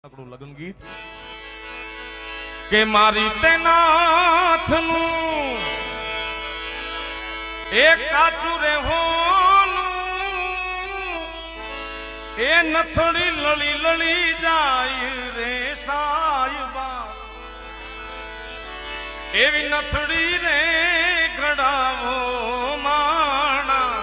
લગ્ન ગીત કે મારી તેનાથનું એક કાચું રે હોનું એ નથડી લળી લળી જાય રે સાયબા એવી નથડી રે ગડાવો માણા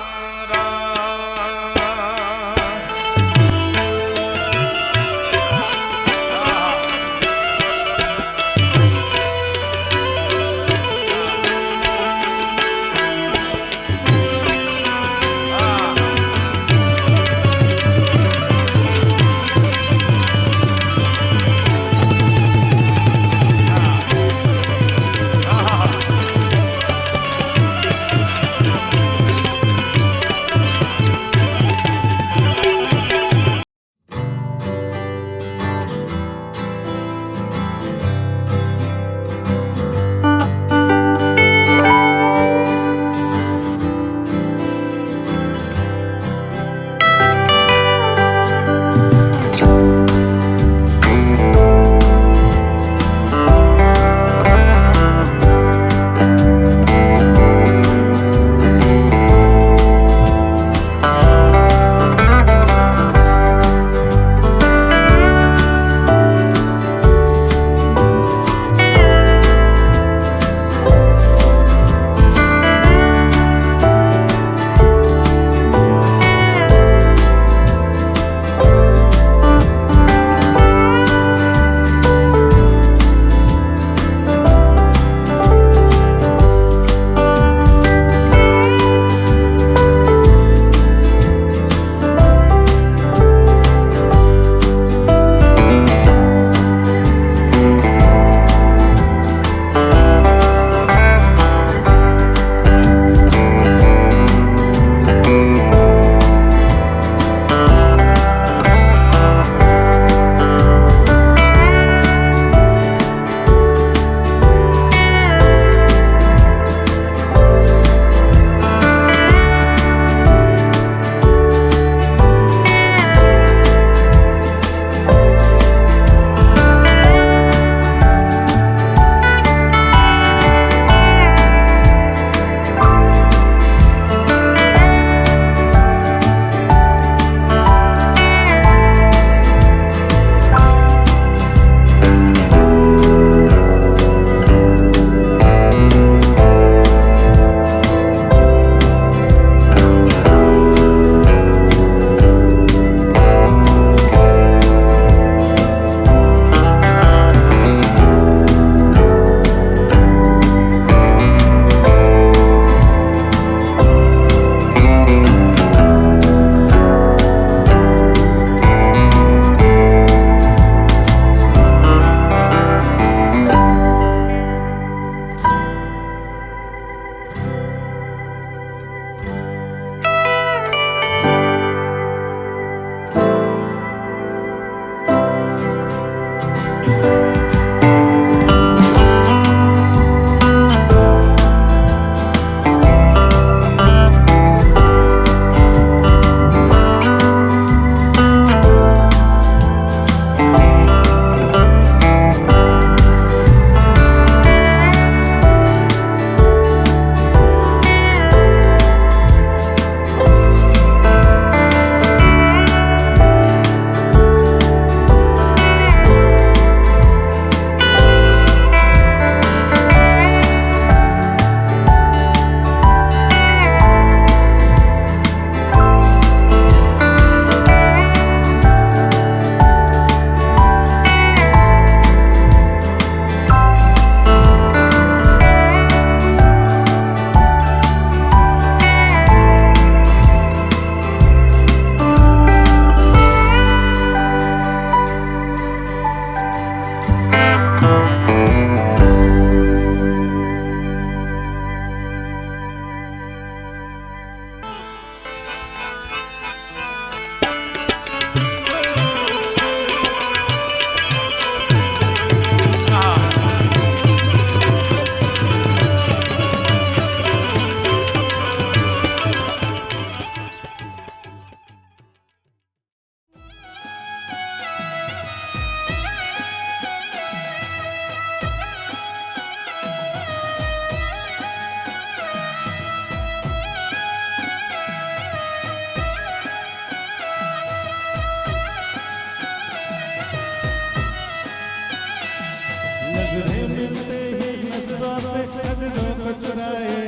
मिलते ही नजरों से नजरों को चुराए,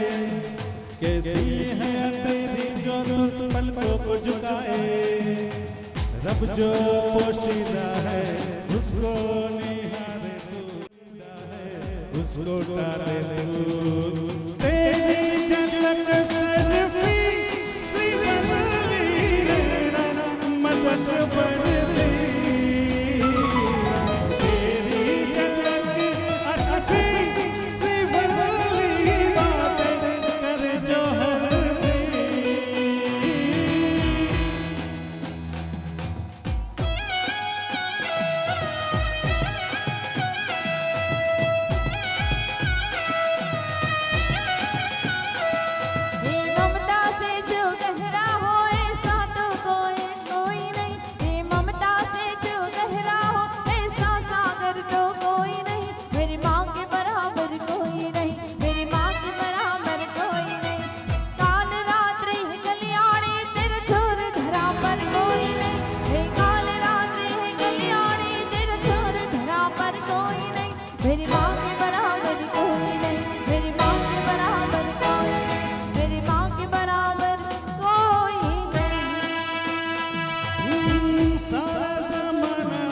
कैसी है तेरी जो तू पलकों को झुकाए। रब जो पोशीदा है उसको निहारे तू, उसको टाले तू। तेरी झलक शर्फी श्रीवल्ली मदद बरली, तेरी झलक अशफी श्रीवल्ली बातें करे जो हर भी। ये ममता से जो गहरा हो ऐसा तो कोई नहीं, ये ममता से जो गहरा हो ऐसा सागर तो कोई नहीं। मेरी माँ के बराबर कोई नहीं, मेरी माँ के बराबर कोई नहीं। काल रात्रि है कल्याणी तेरे छोर धरा पर कोई नहीं, हे काल रात्रि है कल्याणी तेरे छोर धरा पर कोई नहीं। मेरी माँ के बराबर कोई नहीं, मेरी माँ के बराबर कोई नहीं, मेरी माँ के बराबर कोई नहीं। सारा जमाना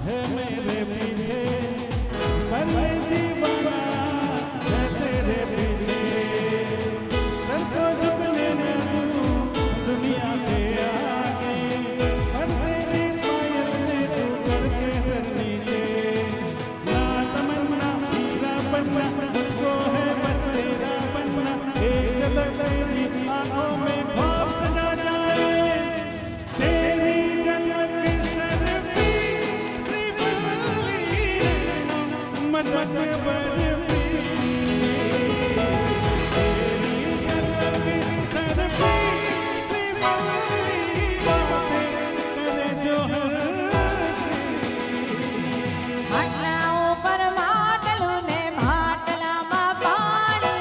है मेरे पीछे, पर मैं दीवाना है तेरे पीछे। सर को झुकने न दूं दुनिया के आगे, पर तेरी शायद ने तू करके सर नीचे। ना तमन्ना हीरा बनना मुझको है बस तेरा बनना, एक झलक तेरी आंखों में ख्वाब सजा जाए। तेरी झलक शर्फी श्रीवल्ली मदद बरली, तेरी झलक शर्फी श्रीवल्ली बातें करे जो हर માટલા ઉપર માટલું ને માટલામાં પાણી,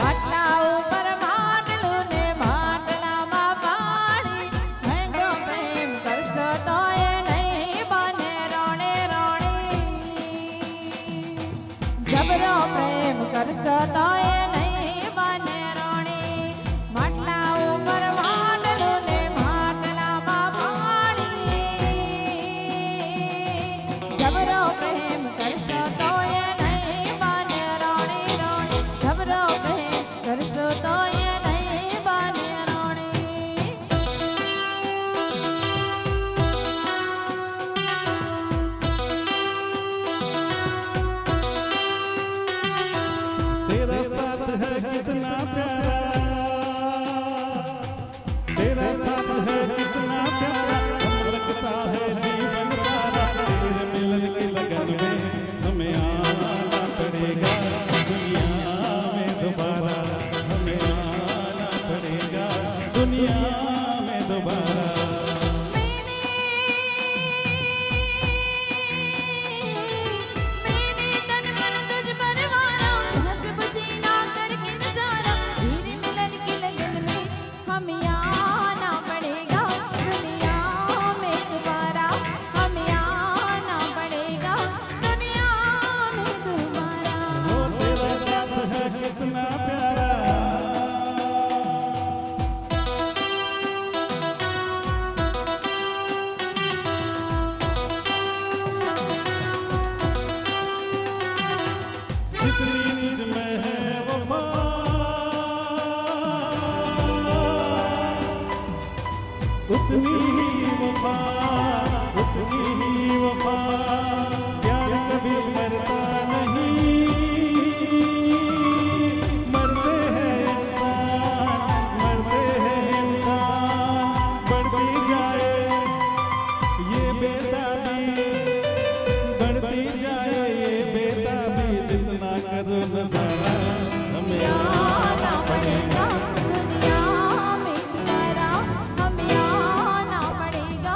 માટલા ઉપર માટલું ને માટલામાં પાણી। ભેગો પ્રેમ કરશો તોય નહીં બને રોણે રોણી, જબરો પ્રેમ કરશો તોય નહીં બને રોણી। માટલા ઉપર માટલું ને માટલામાં પાણી, જબરો પ્રેમ કરશો તોય નહીં બને રોણી રોણી, જબરો પ્રેમ કરશો તોય નહીં બને રોણી। तेरा साथ है कितना प्यारा, तेरा साथ है कितना प्यारा, हम लगता है जीवन सारा। तेरे मिलन की लगन में हमें आना पड़ेगा दुनिया में दोबारा, हमें आना पड़ेगा दुनिया में दोबारा। मैंने तन मन तुझ पर वारा, हंस बजीना करके नजारा। तेरे मिलन की लगन में हमें आना पड़ेगा दुनिया में दोबारा, हमें आना पड़ेगा दुनिया में दोबारा। वो तेरा साथ है कितना प्यारा, जितनी मुझ में है वफा उतनी ही वफा, उतनी ही वफा। प्यार कभी मरता नहीं, मरते हैं इंसान, मरते हैं इंसान। बढ़ती जाए ये बेताबी, बढ़ती जाए ये बेताबी। जितना करो नजारा हमें आना पड़ेगा दुनिया में दोबारा, हमें आना पड़ेगा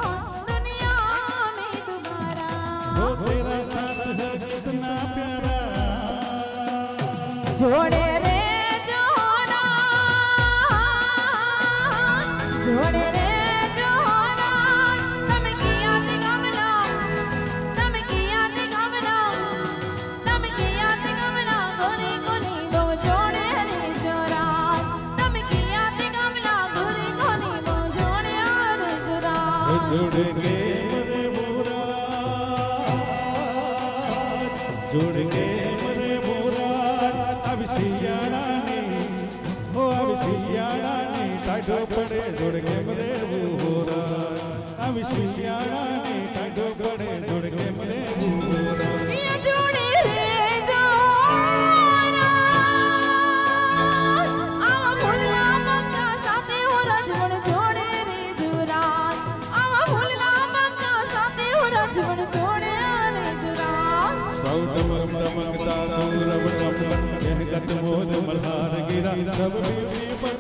दुनिया में दोबारा। वो तेरा साथ है कितना प्यारा, जोड़े रे जोड़ा, जोड़े रे जोड़ा, तम किया जुड़ के मरे मोरा जुड़ के मरे मोरा अब सियाड़ा ने हो अब सियाड़ा ने टाइडो पड़े जुड़ के मरे मोरा अब सियाड़ा ने टाइडो पड़े जुड़ के मरे मोरा ये जोड़े रे जोरा आवा भूलना मंगा साथे हो राजवन जोड़े रे जोरा आवा भूलना मंगा साथे हो राजवन जोड़े रे जोरा सौ दमकता दूर रब रब यह गत मोद मल्हार गिरा रब बीवी